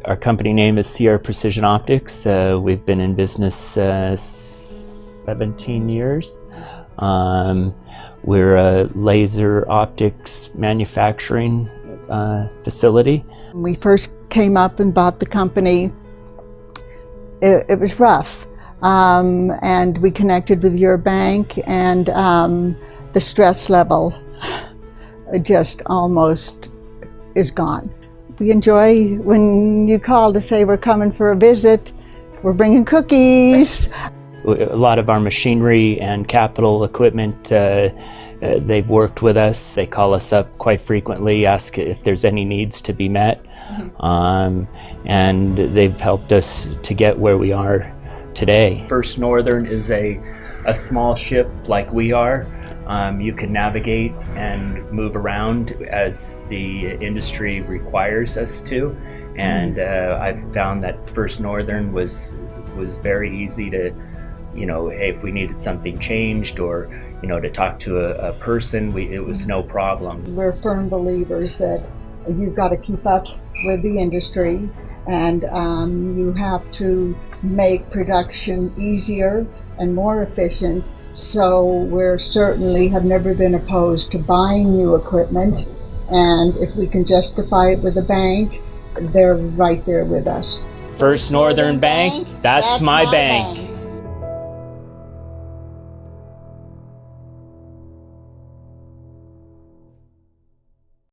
Our company name is Sierra Precision Optics. We've been in business 17 years. We're a laser optics manufacturing facility. When we first came up and bought the company, it was rough. And we connected with your bank, and the stress level just almost is gone. We enjoy when you call to say we're coming for a visit, we're bringing cookies. A lot of our machinery and capital equipment, they've worked with us. They call us up quite frequently, ask if there's any needs to be met. And they've helped us to get where we are today. First Northern is a small ship like we are. You can navigate and move around as the industry requires us to. And I've found that First Northern was very easy to, hey, if we needed something changed or, to talk to a person, it was no problem. We're firm believers that you've got to keep up with the industry, and you have to make production easier and more efficient. So we're certainly have never been opposed to buying new equipment, and if we can justify it with a bank, they're right there with us. First Northern Bank, that's my bank.